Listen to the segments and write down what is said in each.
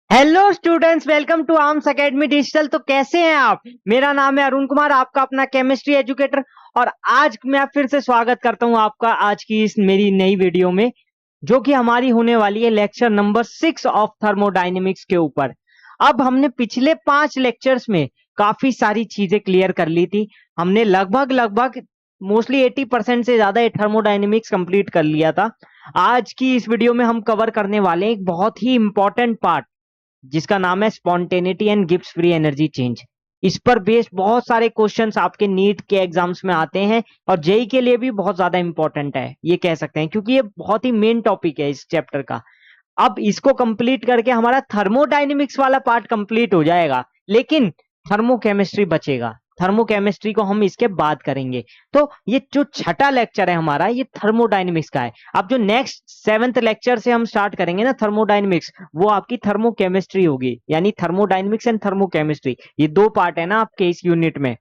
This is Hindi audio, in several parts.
Hello students, welcome to Arms Academy Digital. तो कैसे हैं आप? मेरा नाम है अरुण कुमार, आपका अपना केमिस्ट्री एजुकेटर। और आज मैं फिर से स्वागत करता हूं आपका आज की इस मेरी नई वीडियो में, जो कि हमारी होने वाली है लेक्चर नंबर 6 ऑफ थर्मोडायनेमिक्स के ऊपर। अब हमने पिछले 5 लेक्चर्स में काफी सारी चीजें क्लियर कर ली थी। हमने लगभग लगभग मोस्टली 80% से ज्यादा ये थर्मोडायनेमिक्स कंप्लीट कर लिया था। आज की इस वीडियो में हम कवर करने वाले हैं एक बहुत ही इंपॉर्टेंट पार्ट, जिसका नाम है spontaneity and Gibbs free energy change. इस पर बेस्ड बहुत सारे क्वेश्चंस आपके नीट के एग्जाम्स में आते हैं और जेई के लिए भी बहुत ज्यादा इंपॉर्टेंट है, ये कह सकते हैं, क्योंकि ये बहुत ही मेन टॉपिक है इस चैप्टर का। अब इसको कंप्लीट करके हमारा थर्मोडायनेमिक्स वाला पार्ट कंप्लीट हो जाएगा, लेकिन थर्मोकेमिस्ट्री बचेगा। थर्मोकेमिस्ट्री को हम इसके बाद करेंगे। तो ये जो छठा लेक्चर है हमारा, ये थर्मोडायनेमिक्स का है। अब जो नेक्स्ट 7th लेक्चर से हम स्टार्ट करेंगे ना थर्मोडायनेमिक्स, वो आपकी थर्मोकेमिस्ट्री होगी, यानी थर्मोडायनेमिक्स एंड थर्मोकेमिस्ट्री, ये दो पार्ट है ना आपके इस यूनिट में।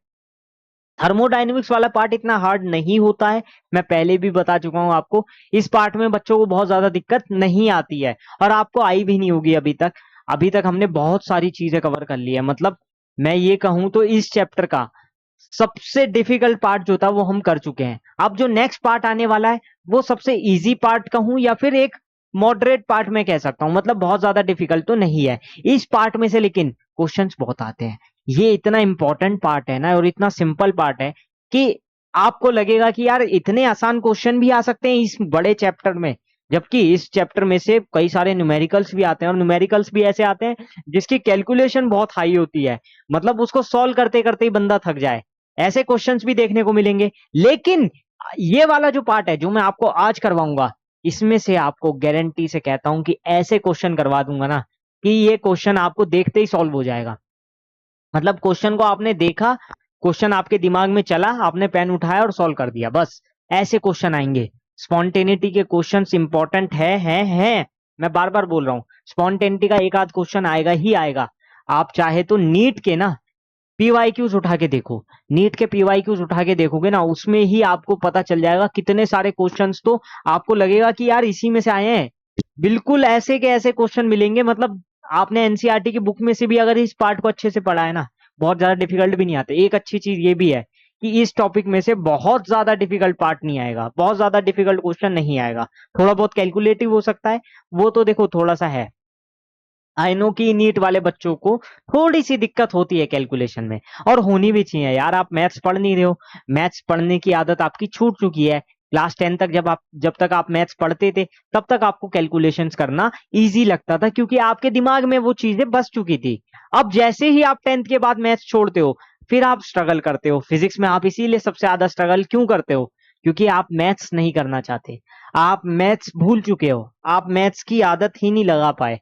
थर्मोडायनेमिक्स वाला पार्ट इतना हार्ड नहीं होता है, मैं पहले भी बता चुका हूं आपको। इस पार्ट में बच्चों को बहुत ज्यादा दिक्कत नहीं आती है और आपको आई भी नहीं होगी अभी तक। अभी तक हमने बहुत सारी चीजें कवर कर ली है। मतलब मैं ये कहूं तो इस चैप्टर का सबसे डिफिकल्ट पार्ट जो था वो हम कर चुके हैं। अब जो नेक्स्ट पार्ट आने वाला है वो सबसे इजी पार्ट कहूं या फिर एक मॉडरेट पार्ट में कह सकता हूं, मतलब बहुत ज्यादा डिफिकल्ट तो नहीं है इस पार्ट में से, लेकिन क्वेश्चंस बहुत आते हैं। ये इतना इंपॉर्टेंट पार्ट है ना और इतना सिंपल पार्ट है कि आपको लगेगा कि यार इतने आसान क्वेश्चन भी आ सकते हैं इस बड़े चैप्टर में, जबकि इस चैप्टर में से कई सारे न्यूमेरिकल्स भी आते हैं, और न्यूमेरिकल्स भी ऐसे आते हैं जिसकी कैलकुलेशन बहुत हाई होती है। मतलब उसको सॉल्व करते करते ही बंदा थक जाए, ऐसे क्वेश्चंस भी देखने को मिलेंगे। लेकिन ये वाला जो पार्ट है जो मैं आपको आज करवाऊंगा, इसमें से आपको गारंटी से कहता हूं कि ऐसे क्वेश्चन करवा दूंगा ना कि ये क्वेश्चन आपको देखते ही सॉल्व हो जाएगा। मतलब क्वेश्चन को आपने देखा, क्वेश्चन आपके दिमाग में चला, आपने पेन उठाया और सॉल्व कर दिया, बस ऐसे क्वेश्चन आएंगे। स्पॉन्टेनिटी के क्वेश्चंस इंपॉर्टेंट है। मैं बार बार बोल रहा हूं, स्पॉन्टेनिटी का एक आध क्वेश्चन आएगा ही आएगा। आप चाहे तो नीट के ना पीवाईक्यूज उठा के देखो, नीट के पीवाईक्यूज उठा के देखोगे ना, उसमें ही आपको पता चल जाएगा कितने सारे क्वेश्चंस तो आपको लगेगा कि यार इसी में से आए हैं। बिल्कुल ऐसे के ऐसे क्वेश्चन मिलेंगे। मतलब आपने एनसीईआरटी की बुक में से भी अगर इस पार्ट को अच्छे से पढ़ा है ना, बहुत ज्यादा डिफिकल्ट भी नहीं आते। एक अच्छी चीज ये भी है कि इस टॉपिक में से बहुत ज्यादा डिफिकल्ट पार्ट नहीं आएगा, बहुत ज्यादा डिफिकल्ट क्वेश्चन नहीं आएगा। थोड़ा बहुत कैलकुलेटिव हो सकता है, वो तो देखो थोड़ा सा है। आई नो कि नीट वाले बच्चों को थोड़ी सी दिक्कत होती है कैलकुलेशन में, और होनी भी चाहिए यार। आप मैथ्स पढ़ नहीं रहे हो, मैथ्स पढ़ने की आदत आपकी छूट चुकी है। क्लास 10 तक जब तक आप मैथ्स पढ़ते थे, तब तक आपको कैलकुलेशंस करना इजी लगता था, क्योंकि आपके दिमाग में वो चीजें बस चुकी थी। अब जैसे ही आप 10th के बाद मैथ्स छोड़ते हो, फिर आप स्ट्रगल करते हो फिजिक्स में। आप इसीलिए सबसे ज्यादा स्ट्रगल क्यों करते हो? क्योंकि आप मैथ्स नहीं करना चाहते, आप मैथ्स भूल चुके हो, आप मैथ्स की आदत ही नहीं लगा पाए।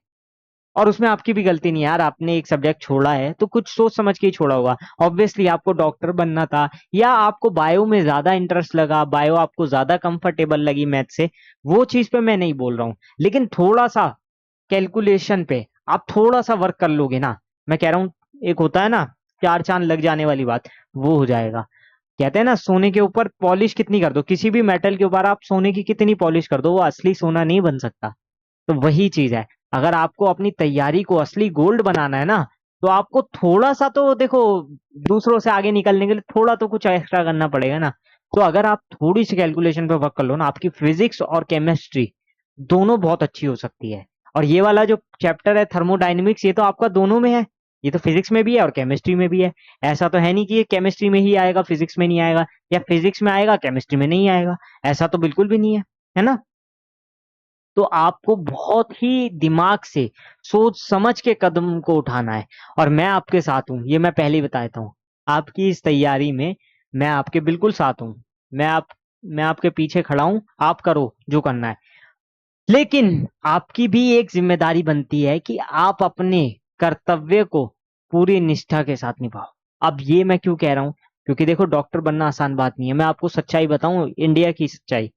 और उसमें आपकी भी गलती नहीं है यार, आपने एक सब्जेक्ट छोड़ा है तो कुछ सोच समझ के ही छोड़ा होगा। ऑब्वियसली आपको डॉक्टर बनना था, या आपको बायो में ज्यादा इंटरेस्ट लगा, बायो आपको ज्यादा कंफर्टेबल लगी मैथ से, वो चीज पे मैं नहीं बोल रहा हूँ। लेकिन थोड़ा सा कैलकुलेशन पे आप थोड़ा सा वर्क कर लोगे ना, मैं कह रहा हूँ, एक होता है ना चार चांद लग जाने वाली बात, वो हो जाएगा। कहते हैं ना, सोने के ऊपर पॉलिश कितनी कर दो, किसी भी मेटल के ऊपर आप सोने की कितनी पॉलिश कर दो, वो असली सोना नहीं बन सकता। तो वही चीज है, अगर आपको अपनी तैयारी को असली गोल्ड बनाना है ना, तो आपको थोड़ा सा तो देखो, दूसरों से आगे निकलने के लिए थोड़ा तो कुछ एक्स्ट्रा करना पड़ेगा ना। तो अगर आप थोड़ी सी कैलकुलेशन पे वर्क कर लो ना, आपकी फिजिक्स और केमिस्ट्री दोनों बहुत अच्छी हो सकती है। और ये वाला जो चैप्टर है थर्मोडायनेमिक्स, ये तो आपका दोनों में है, ये तो फिजिक्स में भी है और केमिस्ट्री में भी है। ऐसा तो है नहीं कि ये केमिस्ट्री में ही आएगा फिजिक्स में नहीं आएगा, या फिजिक्स में आएगा केमिस्ट्री में नहीं आएगा, ऐसा तो बिल्कुल भी नहीं है ना। तो आपको बहुत ही दिमाग से सोच समझ के कदम को उठाना है, और मैं आपके साथ हूं, ये मैं पहले ही बता देता हूं। आपकी इस तैयारी में मैं आपके बिल्कुल साथ हूं। मैं आप मैं आपके पीछे खड़ा हूं, आप करो जो करना है। लेकिन आपकी भी एक जिम्मेदारी बनती है कि आप अपने कर्तव्य को पूरी निष्ठा के साथ निभाओ। अब ये मैं क्यों कह रहा हूं? क्योंकि देखो, डॉक्टर बनना आसान बात नहीं है। मैं आपको सच्चाई बताऊं, इंडिया की सच्चाई,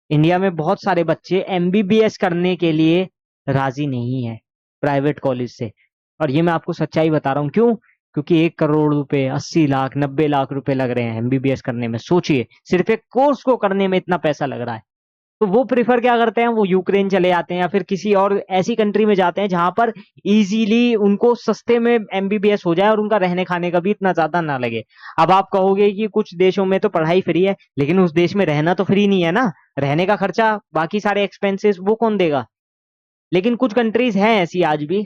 इंडिया में बहुत सारे बच्चे एमबीबीएस करने के लिए राजी नहीं है प्राइवेट कॉलेज से। और ये मैं आपको सच्चाई बता रहा हूँ, क्यों? क्योंकि 1 करोड़ रुपए, 80 लाख, 90 लाख रुपए लग रहे हैं एमबीबीएस करने में। सोचिए, सिर्फ एक कोर्स को करने में इतना पैसा लग रहा है। तो वो प्रिफर क्या करते हैं, वो यूक्रेन चले जाते हैं या फिर किसी और ऐसी कंट्री में जाते हैं जहां पर इजीली उनको सस्ते में एमबीबीएस हो जाए और उनका रहने खाने का भी इतना ज्यादा ना लगे। अब आप कहोगे कि कुछ देशों में तो पढ़ाई फ्री है, लेकिन उस देश में रहना तो फ्री नहीं है ना, रहने का खर्चा बाकी सारे एक्सपेंसेस वो कौन देगा। लेकिन कुछ कंट्रीज हैं ऐसी आज भी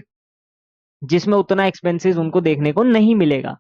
जिसमें उतना एक्सपेंसेस उनको देखने को नहीं मिलेगा,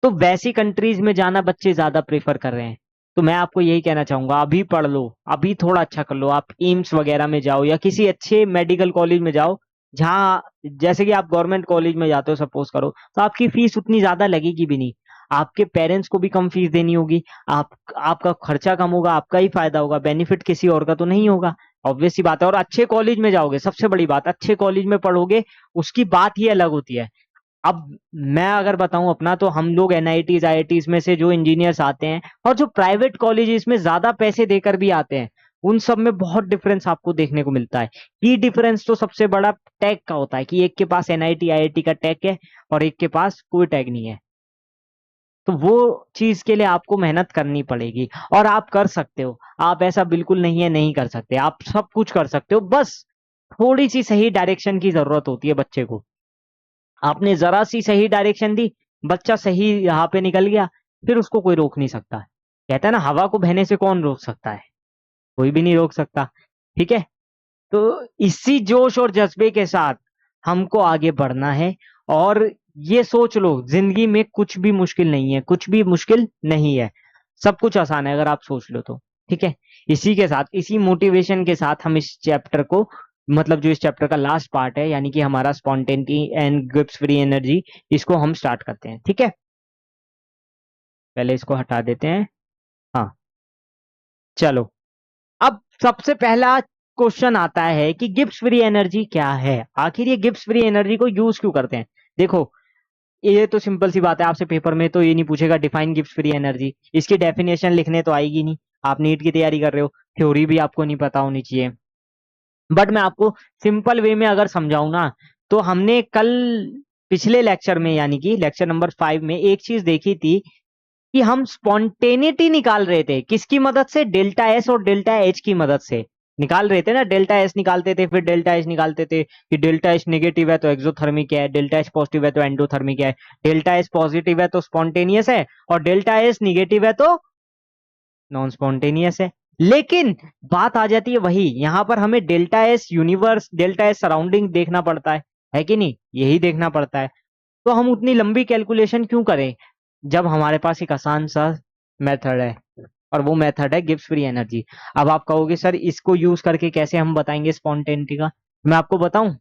तो वैसी कंट्रीज में जाना बच्चे ज्यादा प्रेफर कर रहे हैं। तो मैं आपको यही कहना चाहूंगा, अभी पढ़ लो, अभी थोड़ा अच्छा कर लो, आप एम्स वगैरह में जाओ या किसी अच्छे मेडिकल कॉलेज में जाओ, जहाँ जैसे कि आप गवर्नमेंट कॉलेज में जाते हो सपोज करो, तो आपकी फीस उतनी ज्यादा लगेगी भी नहीं, आपके पेरेंट्स को भी कम फीस देनी होगी, आपका खर्चा कम होगा, आपका ही फायदा होगा, बेनिफिट किसी और का तो नहीं होगा। ऑब्वियस सी बात है। और अच्छे कॉलेज में जाओगे, सबसे बड़ी बात, अच्छे कॉलेज में पढ़ोगे, उसकी बात ही अलग होती है। अब मैं अगर बताऊं अपना, तो हम लोग एनआईटीज आईआईटीज में से जो इंजीनियर्स आते हैं और जो प्राइवेट कॉलेजेस में ज्यादा पैसे देकर भी आते हैं, उन सब में बहुत डिफरेंस आपको देखने को मिलता है। ये डिफरेंस तो सबसे बड़ा टैग का होता है कि एक के पास एनआईटी आईआईटी का टैग है और एक के पास कोई टैग नहीं है। तो वो चीज के लिए आपको मेहनत करनी पड़ेगी और आप कर सकते हो। आप ऐसा बिल्कुल नहीं है नहीं कर सकते, आप सब कुछ कर सकते हो, बस थोड़ी सी सही डायरेक्शन की जरूरत होती है बच्चे को। आपने जरा सी सही डायरेक्शन दी, बच्चा सही यहाँ पे निकल गया, फिर उसको कोई रोक नहीं सकता। कहता है ना, हवा को बहने से कौन रोक सकता है, कोई भी नहीं रोक सकता। ठीक है, तो इसी जोश और जज्बे के साथ हमको आगे बढ़ना है। और ये सोच लो, जिंदगी में कुछ भी मुश्किल नहीं है, कुछ भी मुश्किल नहीं है, सब कुछ आसान है अगर आप सोच लो तो। ठीक है, इसी के साथ, इसी मोटिवेशन के साथ हम इस चैप्टर को, मतलब जो इस चैप्टर का लास्ट पार्ट है, यानी कि हमारा spontaneity and Gibbs free energy, इसको हम स्टार्ट करते हैं। ठीक है, पहले इसको हटा देते हैं। हाँ, चलो। अब सबसे पहला क्वेश्चन आता है कि गिब्स फ्री एनर्जी क्या है, आखिर ये गिब्स फ्री एनर्जी को यूज क्यों करते हैं। देखो, ये तो सिंपल सी बात है, आपसे पेपर में तो ये नहीं पूछेगा डिफाइन गिब्स फ्री एनर्जी, इसकी डेफिनेशन लिखने तो आएगी नहीं। आप नीट की तैयारी कर रहे हो, थ्योरी भी आपको नहीं पता होनी चाहिए। बट मैं आपको सिंपल वे में अगर समझाऊं ना, तो हमने कल पिछले लेक्चर में, यानी कि लेक्चर नंबर 5 में, एक चीज देखी थी कि हम स्पॉन्टेनिटी निकाल रहे थे किसकी मदद से, डेल्टा एस और डेल्टा एच की मदद से निकाल रहे थे ना। डेल्टा एस निकालते थे, फिर डेल्टा एच निकालते थे कि डेल्टा एच नेगेटिव है तो एक्सोथर्मिक है, डेल्टा एच पॉजिटिव है तो एंडोथर्मिक है, डेल्टा एच पॉजिटिव है तो स्पॉन्टेनियस है, और डेल्टा एस निगेटिव है तो नॉन स्पॉन्टेनियस है। लेकिन बात आ जाती है वही, यहां पर हमें delta S universe, delta S surrounding देखना पड़ता है कि नहीं, यही देखना पड़ता है। तो हम उतनी लंबी कैलकुलेशन क्यों करें जब हमारे पास एक आसान सा मेथड है, और वो मेथड है गिब्स फ्री एनर्जी। अब आप कहोगे सर इसको यूज करके कैसे हम बताएंगे स्पॉन्टेनिटी का, मैं आपको बताऊं।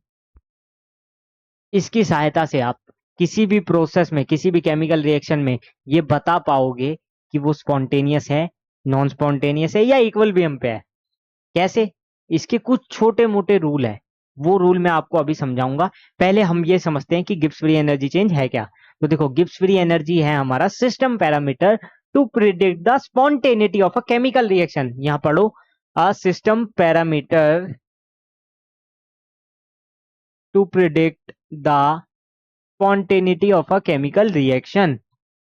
इसकी सहायता से आप किसी भी प्रोसेस में, किसी भी केमिकल रिएक्शन में ये बता पाओगे कि वो स्पॉन्टेनियस है, नॉन स्पॉन्टेनियस है या इक्विलिब्रियम पे है। कैसे, इसके कुछ छोटे मोटे रूल है, वो रूल मैं आपको अभी समझाऊंगा। पहले हम ये समझते हैं कि गिब्स फ्री एनर्जी चेंज है क्या। तो देखो, गिब्स फ्री एनर्जी है हमारा system parameter to predict the spontaneity of a chemical reaction. यहां पढ़ो, a system parameter to predict the spontaneity of a chemical reaction.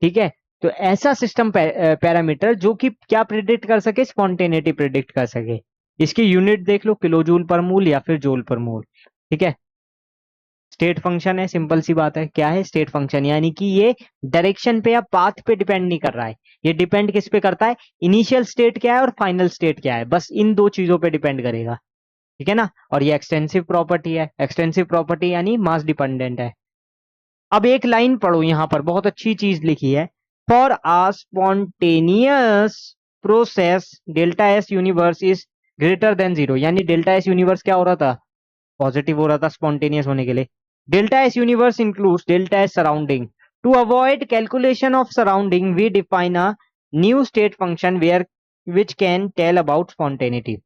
ठीक है, तो ऐसा सिस्टम पैरामीटर जो कि क्या प्रिडिक्ट कर सके, स्पॉन्टेनिटी प्रिडिक्ट कर सके। इसकी यूनिट देख लो, किलो जूल पर मोल या फिर जूल पर मोल। ठीक है, स्टेट फंक्शन है, सिंपल सी बात है, क्या है स्टेट फंक्शन, यानी कि ये डायरेक्शन पे या पाथ पे डिपेंड नहीं कर रहा है, ये डिपेंड किस पे करता है, इनिशियल स्टेट क्या है और फाइनल स्टेट क्या है, बस इन दो चीजों पे डिपेंड करेगा। ठीक है ना, और ये एक्सटेंसिव प्रॉपर्टी है, एक्सटेंसिव प्रॉपर्टी यानी मास डिपेंडेंट है। अब एक लाइन पढ़ो, यहां पर बहुत अच्छी चीज लिखी है, for uh spontaneous process delta S universe is greater than zero, यानी डेल्टा एस यूनिवर्स क्या हो रहा था, पॉजिटिव हो रहा था स्पॉन्टेनियस होने के लिए। Delta S universe includes delta S surrounding, to avoid calculation of surrounding we define a new state function where which can tell about spontaneity.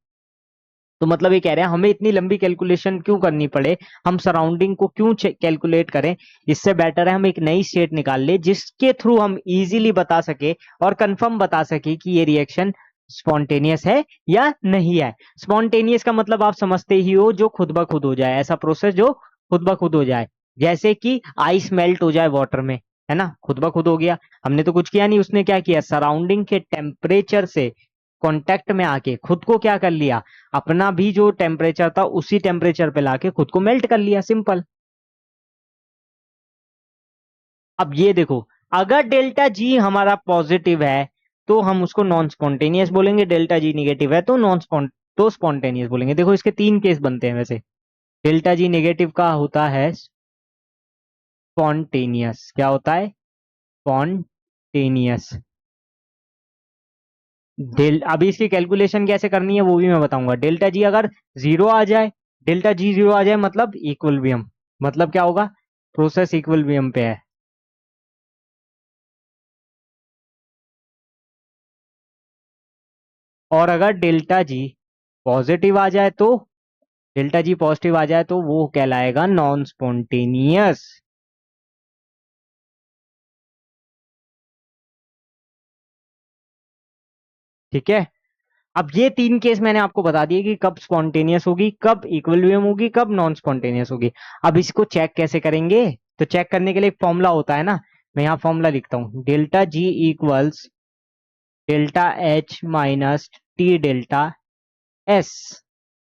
तो मतलब ये कह रहे हैं हमें इतनी लंबी कैलकुलेशन क्यों करनी पड़े, हम सराउंडिंग को क्यों कैलकुलेट करें, इससे बेटर है हम एक नई स्टेट निकाल ले जिसके थ्रू हम इजीली बता सके और कंफर्म बता सके कि ये रिएक्शन स्पॉन्टेनियस है या नहीं है। स्पॉन्टेनियस का मतलब आप समझते ही हो, जो खुद ब खुद हो जाए, ऐसा प्रोसेस जो खुद ब खुद हो जाए, जैसे कि आइस मेल्ट हो जाए वाटर में, है ना, खुद ब खुद हो गया, हमने तो कुछ किया नहीं, उसने क्या किया, सराउंडिंग के टेम्परेचर से कांटेक्ट में आके खुद को क्या कर लिया, अपना भी जो टेम्परेचर था उसी टेम्परेचर पे लाके खुद को मेल्ट कर लिया, सिंपल। अब ये देखो, अगर डेल्टा जी हमारा पॉजिटिव है तो हम उसको नॉन स्पॉन्टेनियस बोलेंगे, डेल्टा जी निगेटिव है तो तो स्पॉन्टेनियस बोलेंगे। देखो इसके तीन केस बनते हैं वैसे। डेल्टा जी नेगेटिव का होता है स्पॉन्टेनियस, क्या होता है, स्पॉन्टेनियस। अभी इसकी कैलकुलेशन कैसे करनी है वो भी मैं बताऊंगा। डेल्टा जी अगर जीरो आ जाए, डेल्टा जी जीरो आ जाए मतलब इक्विलिब्रियम, मतलब क्या होगा, प्रोसेस इक्विलिब्रियम पे है। और अगर डेल्टा जी पॉजिटिव आ जाए तो, डेल्टा जी पॉजिटिव आ जाए तो वो कहलाएगा नॉन स्पॉन्टेनियस। ठीक है। अब ये तीन केस मैंने आपको बता दिए कि कब स्पॉन्टेनियस होगी, कब इक्विलिब्रियम होगी, कब नॉन स्पॉन्टेनियस होगी। अब इसको चेक कैसे करेंगे, तो चेक करने के लिए एक फॉर्मूला होता है ना, मैं यहाँ फॉर्मूला लिखता हूँ, delta G equals delta H minus T delta S.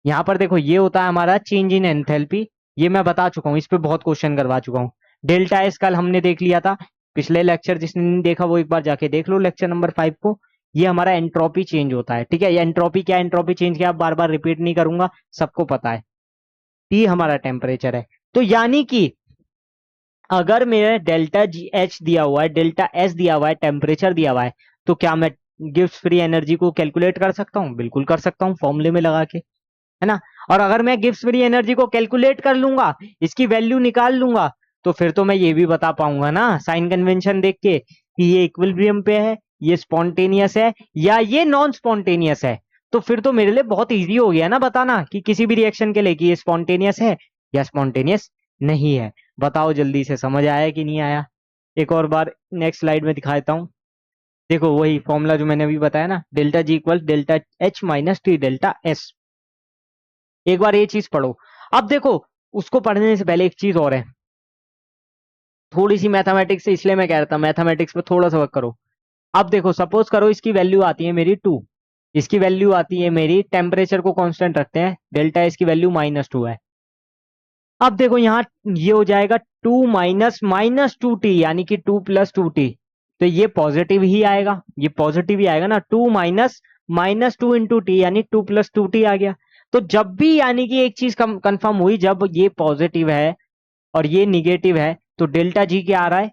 यहाँ पर देखो ये होता है हमारा चेंज इन एंथैल्पी, ये मैं बता चुका हूँ, इस पे बहुत क्वेश्चन करवा चुका हूँ। डेल्टा एस कल हमने देख लिया था, पिछले लेक्चर जिसने नहीं देखा वो एक बार जाके देख लो लेक्चर नंबर 5 को। ये हमारा एंट्रोपी चेंज होता है, ठीक है। ये एंट्रोपी क्या, एंट्रोपी चेंज क्या, बार बार रिपीट नहीं करूंगा, सबको पता है। टी हमारा टेम्परेचर है, तो यानी कि अगर मेरे डेल्टा जी एच दिया हुआ है, डेल्टा एस दिया हुआ है, टेम्परेचर दिया हुआ है, तो क्या मैं गिब्स फ्री एनर्जी को कैलकुलेट कर सकता हूँ, बिल्कुल कर सकता हूँ फॉर्मूले में लगा के, है ना। और अगर मैं गिब्स फ्री एनर्जी को कैलकुलेट कर लूंगा, इसकी वैल्यू निकाल लूंगा, तो फिर तो मैं ये भी बता पाऊंगा ना साइन कन्वेंशन देख के कि ये इक्विलिब्रियम पे है, ये स्पॉन्टेनियस है या ये नॉन स्पॉन्टेनियस है। तो फिर तो मेरे लिए बहुत इजी हो गया ना बताना कि किसी भी रिएक्शन के लिए कि ये स्पॉन्टेनियस है या स्पॉन्टेनियस नहीं है। बताओ जल्दी से, समझ आया कि नहीं आया। एक और बार नेक्स्ट स्लाइड में दिखा देता हूँ। देखो वही फॉर्मूला जो मैंने अभी बताया ना, delta G equal delta H minus T delta S. एक बार ये चीज पढ़ो। अब देखो, उसको पढ़ने से पहले एक चीज और है, थोड़ी सी मैथमेटिक्स, इसलिए मैं कह रहा था मैथमेटिक्स पे थोड़ा सा वर्क करो। अब देखो सपोज करो इसकी वैल्यू आती है मेरी 2, इसकी वैल्यू आती है मेरी, टेम्परेचर को कांस्टेंट रखते हैं, डेल्टा इसकी वैल्यू -2 है। अब देखो यहाँ ये हो जाएगा 2 माइनस -2t, यानी कि 2 प्लस 2t, तो ये पॉजिटिव ही आएगा, ये पॉजिटिव ही आएगा ना। 2 माइनस -2 इंटू टी, यानी 2 प्लस 2t आ गया। तो जब भी यानी कि एक चीज कंफर्म हुई, जब ये पॉजिटिव है और ये निगेटिव है, तो डेल्टा जी क्या आ रहा है,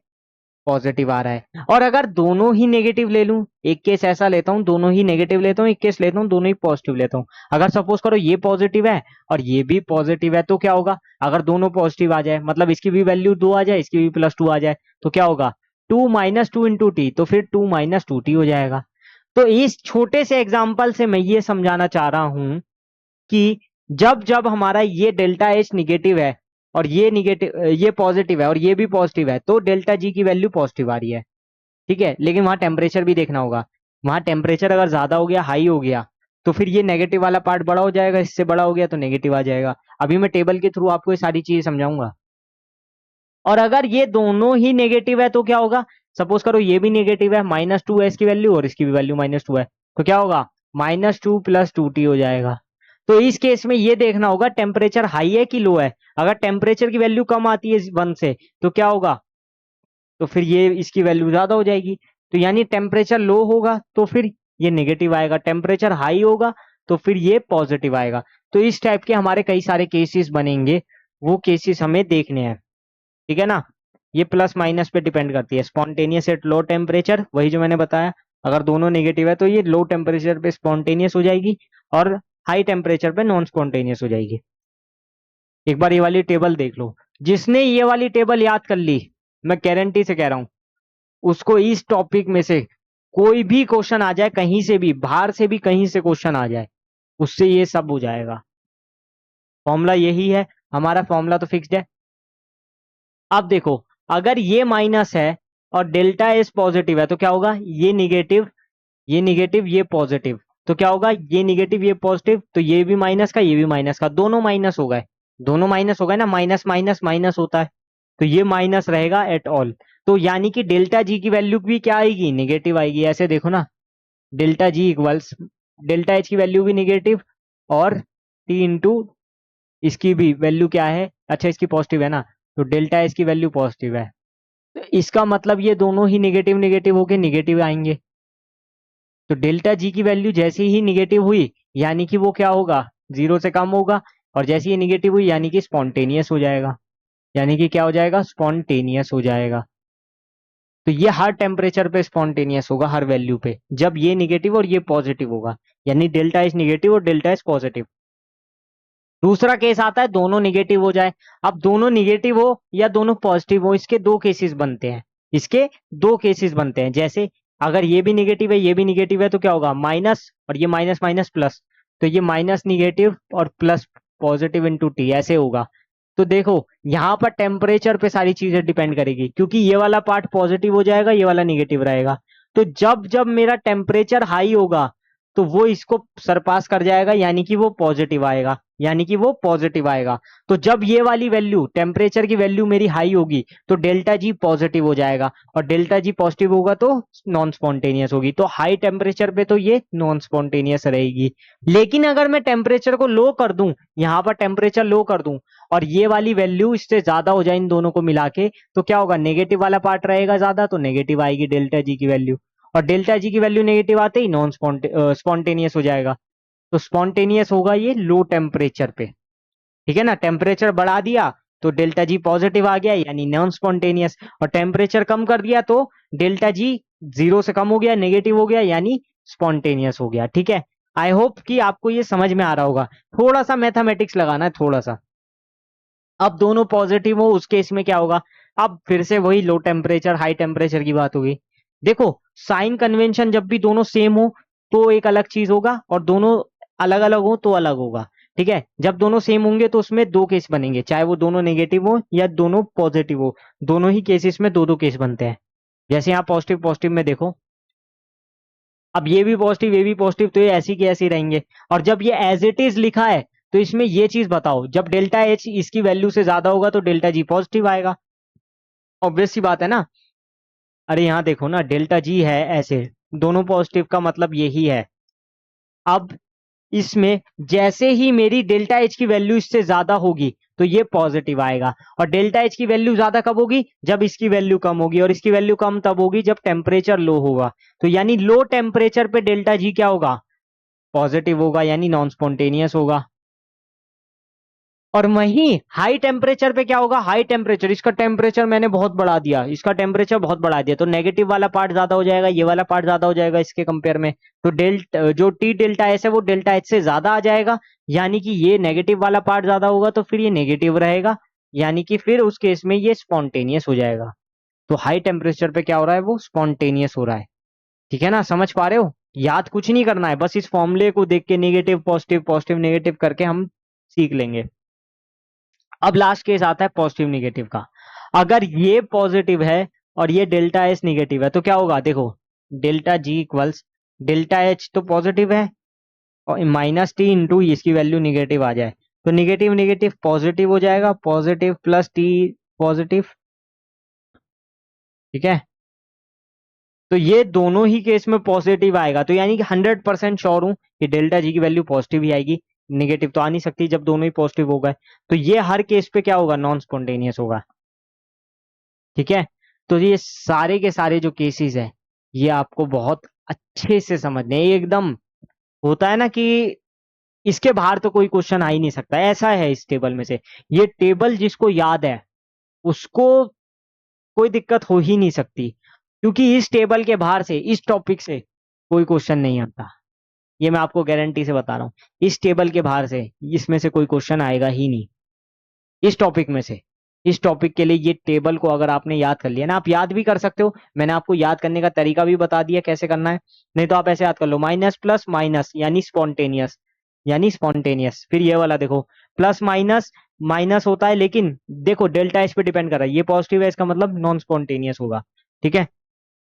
पॉजिटिव आ रहा है। और अगर दोनों ही नेगेटिव ले लूं, एक केस ऐसा लेता हूं दोनों ही नेगेटिव लेता हूं, एक केस लेता हूं दोनों ही पॉजिटिव लेता हूं। अगर सपोज करो ये पॉजिटिव है और ये भी पॉजिटिव है, तो क्या होगा, अगर दोनों पॉजिटिव आ जाए, मतलब इसकी भी वैल्यू 2 आ जाए, इसकी भी +2 आ जाए, तो क्या होगा, 2 माइनस 2 इंटू टी, तो फिर 2 माइनस 2t हो जाएगा। तो इस छोटे से एग्जाम्पल से मैं ये समझाना चाह रहा हूं कि जब जब हमारा ये डेल्टा एच निगेटिव है और ये निगेटिव, ये पॉजिटिव है और ये भी पॉजिटिव है, तो डेल्टा जी की वैल्यू पॉजिटिव आ रही है, ठीक है। लेकिन वहां टेम्परेचर भी देखना होगा, वहां टेम्परेचर अगर ज्यादा हो गया, हाई हो गया, तो फिर ये नेगेटिव वाला पार्ट बड़ा हो जाएगा, इससे बड़ा हो गया तो नेगेटिव आ जाएगा। अभी मैं टेबल के थ्रू आपको ये सारी चीजें समझाऊंगा। और अगर ये दोनों ही नेगेटिव है तो क्या होगा, सपोज करो ये भी नेगेटिव है, -2 है इसकी वैल्यू और इसकी भी वैल्यू -2 है, तो क्या होगा, -2 प्लस 2t हो जाएगा। तो इस केस में ये देखना होगा टेम्परेचर हाई है कि लो है। अगर टेम्परेचर की वैल्यू कम आती है 1 से, तो क्या होगा, तो फिर ये इसकी वैल्यू ज्यादा हो जाएगी। तो यानी टेम्परेचर लो होगा तो फिर ये नेगेटिव आएगा, टेम्परेचर हाई होगा तो फिर ये पॉजिटिव आएगा। तो इस टाइप के हमारे कई सारे केसेस बनेंगे, वो केसेस हमें देखने हैं, ठीक है ना। ये प्लस माइनस पे डिपेंड करती है, स्पॉन्टेनियस एट लो टेम्परेचर, वही जो मैंने बताया, अगर दोनों नेगेटिव है तो ये लो टेम्परेचर पे स्पॉन्टेनियस हो जाएगी और हाई टेम्परेचर पे नॉन स्पॉन्टेनियस हो जाएगी। एक बार ये वाली टेबल देख लो, जिसने ये वाली टेबल याद कर ली, मैं गारंटी से कह रहा हूं उसको इस टॉपिक में से कोई भी क्वेश्चन आ जाए, कहीं से भी, बाहर से भी कहीं से क्वेश्चन आ जाए, उससे ये सब हो जाएगा। फॉर्मूला यही है, हमारा फॉर्मूला तो फिक्स्ड है। अब देखो, अगर ये माइनस है और डेल्टा एस पॉजिटिव है, तो क्या होगा, ये निगेटिव, ये निगेटिव, ये पॉजिटिव, तो क्या होगा, ये निगेटिव ये पॉजिटिव, तो ये भी माइनस का ये भी माइनस का, दोनों माइनस हो गए, दोनों माइनस हो गए ना, माइनस माइनस माइनस होता है, तो ये माइनस रहेगा एट ऑल। तो यानी कि डेल्टा जी की वैल्यू भी क्या आएगी, निगेटिव आएगी। ऐसे देखो ना, delta G equals delta H की वैल्यू भी निगेटिव और टी इंटू इसकी भी वैल्यू क्या है, अच्छा इसकी पॉजिटिव है ना, तो डेल्टा एच की वैल्यू पॉजिटिव है। तो इसका मतलब ये दोनों ही निगेटिव निगेटिव होके निगेटिव आएंगे। तो डेल्टा जी की वैल्यू जैसे ही निगेटिव हुई यानी कि वो क्या होगा, जीरो से कम होगा, और जैसे ही निगेटिव हुई यानी कि स्पॉन्टेनियस हो जाएगा, यानी कि क्या हो जाएगा, स्पॉन्टेनियस हो जाएगा। तो ये हर टेम्परेचर पे स्पॉन्टेनियस होगा, हर वैल्यू पे, जब ये निगेटिव और ये पॉजिटिव होगा, यानी डेल्टा एच निगेटिव और डेल्टा एच पॉजिटिव। दूसरा केस आता है दोनों निगेटिव हो जाए। अब दोनों निगेटिव हो या दोनों पॉजिटिव हो, इसके दो केसेस बनते हैं, इसके दो केसेस बनते हैं। जैसे अगर ये भी निगेटिव है ये भी निगेटिव है तो क्या होगा, माइनस, और ये माइनस माइनस प्लस, तो ये माइनस निगेटिव और प्लस पॉजिटिव इंटू टी ऐसे होगा। तो देखो यहाँ पर टेम्परेचर पे सारी चीजें डिपेंड करेगी, क्योंकि ये वाला पार्ट पॉजिटिव हो जाएगा, ये वाला निगेटिव रहेगा। तो जब जब मेरा टेम्परेचर हाई होगा तो वो इसको सरपास कर जाएगा, यानी कि वो पॉजिटिव आएगा, यानी कि वो पॉजिटिव आएगा। तो जब ये वाली वैल्यू टेम्परेचर की वैल्यू मेरी हाई होगी तो डेल्टा जी पॉजिटिव हो जाएगा, और डेल्टा जी पॉजिटिव होगा तो नॉन स्पॉन्टेनियस होगी। तो हाई टेम्परेचर पे तो ये नॉन स्पॉन्टेनियस रहेगी। लेकिन अगर मैं टेम्परेचर को लो कर दूं, यहां पर टेम्परेचर लो कर दूं और ये वाली वैल्यू इससे ज्यादा हो जाए इन दोनों को मिला के, तो क्या होगा, नेगेटिव वाला पार्ट रहेगा ज्यादा, तो नेगेटिव आएगी डेल्टा जी की वैल्यू, और डेल्टा जी की वैल्यू नेगेटिव आते ही नॉन स्पॉन्टेनियस हो जाएगा। तो स्पॉन्टेनियस होगा ये लो टेम्परेचर पे, ठीक है ना। टेम्परेचर बढ़ा दिया तो डेल्टा जी पॉजिटिव आ गया यानी नॉन स्पॉन्टेनियस, और टेम्परेचर कम कर दिया तो डेल्टा जी जीरो से कम हो गया, नेगेटिव हो गया, यानी स्पॉन्टेनियस हो गया। ठीक है, आई होप कि आपको ये समझ में आ रहा होगा। थोड़ा सा मैथमेटिक्स लगाना है, थोड़ा सा। अब दोनों पॉजिटिव हो उस केस में क्या होगा, अब फिर से वही लो टेम्परेचर हाई टेम्परेचर की बात होगी। देखो साइन कन्वेंशन जब भी दोनों सेम हो तो एक अलग चीज होगा, और दोनों अलग अलग हो तो अलग होगा। ठीक है, जब दोनों सेम होंगे तो उसमें दो केस बनेंगे, चाहे वो दोनों नेगेटिव हो या दोनों पॉजिटिव हो, दोनों ही केसेस में दो दो केस बनते हैं। जैसे यहाँ पॉजिटिव पॉजिटिव में देखो, अब ये भी पॉजिटिव ये भी पॉजिटिव, तो ये ऐसी के ऐसे ही रहेंगे। और जब ये एज इट इज लिखा है तो इसमें ये चीज बताओ, जब डेल्टा एच इसकी वैल्यू से ज्यादा होगा तो डेल्टा जी पॉजिटिव आएगा, ऑब्वियस सी बात है ना। अरे यहाँ देखो ना, डेल्टा जी है ऐसे, दोनों पॉजिटिव का मतलब यही है। अब इसमें जैसे ही मेरी डेल्टा एच की वैल्यू इससे ज्यादा होगी तो ये पॉजिटिव आएगा, और डेल्टा एच की वैल्यू ज्यादा कब होगी, जब इसकी वैल्यू कम होगी, और इसकी वैल्यू कम तब होगी जब टेम्परेचर लो होगा। तो यानी लो टेम्परेचर पे डेल्टा जी क्या होगा, पॉजिटिव होगा, यानी नॉन स्पॉन्टेनियस होगा। और वहीं हाई टेम्परेचर पे क्या होगा, हाई टेम्परेचर, इसका टेम्परेचर मैंने बहुत बढ़ा दिया, इसका टेम्परेचर बहुत बढ़ा दिया, तो नेगेटिव वाला पार्ट ज्यादा हो जाएगा, ये वाला पार्ट ज्यादा हो जाएगा इसके कंपेयर में। तो जो टी डेल्टा एस है वो डेल्टा एच से ज्यादा आ जाएगा, यानी कि ये नेगेटिव वाला पार्ट ज्यादा होगा तो फिर ये नेगेटिव रहेगा, यानी कि फिर उस केस में ये स्पॉन्टेनियस हो जाएगा। तो हाई टेम्परेचर पे क्या हो रहा है, वो स्पॉन्टेनियस हो रहा है। ठीक है ना, समझ पा रहे हो। याद कुछ नहीं करना है, बस इस फॉर्मूले को देख के नेगेटिव पॉजिटिव पॉजिटिव नेगेटिव करके हम सीख लेंगे। अब लास्ट केस आता है पॉजिटिव निगेटिव का। अगर ये पॉजिटिव है और ये डेल्टा एच निगेटिव है तो क्या होगा, देखो delta G equals delta H तो पॉजिटिव है और माइनस टी इंटू इसकी वैल्यू निगेटिव आ जाए, तो निगेटिव निगेटिव पॉजिटिव हो जाएगा, पॉजिटिव प्लस टी पॉजिटिव। ठीक है, तो ये दोनों ही केस में पॉजिटिव आएगा, तो यानी कि 100% श्योर हूं कि डेल्टा जी की वैल्यू पॉजिटिव ही आएगी, निगेटिव तो आ नहीं सकती जब दोनों ही पॉजिटिव हो गए। तो ये हर केस पे क्या होगा, नॉन स्पॉन्टेनियस होगा। ठीक है, तो ये सारे के सारे जो केसेस हैं ये आपको बहुत अच्छे से समझने हैं। ये एकदम होता है ना कि इसके बाहर तो कोई क्वेश्चन आ ही नहीं सकता, ऐसा है इस टेबल में से। ये टेबल जिसको याद है उसको कोई दिक्कत हो ही नहीं सकती, क्योंकि इस टेबल के बाहर से इस टॉपिक से कोई क्वेश्चन नहीं आता। ये मैं आपको गारंटी से बता रहा हूँ, इस टेबल के बाहर से इसमें से कोई क्वेश्चन आएगा ही नहीं, इस टॉपिक में से। इस टॉपिक के लिए ये टेबल को अगर आपने याद कर लिया ना, आप याद भी कर सकते हो, मैंने आपको याद करने का तरीका भी बता दिया कैसे करना है। नहीं तो आप ऐसे याद कर लो, माइनस प्लस माइनस यानी स्पॉन्टेनियस, यानी स्पॉन्टेनियस। फिर ये वाला देखो, प्लस माइनस माइनस होता है, लेकिन देखो डेल्टा इस पे डिपेंड कर रहा है, ये पॉजिटिव है इसका मतलब नॉन स्पॉन्टेनियस होगा। ठीक है,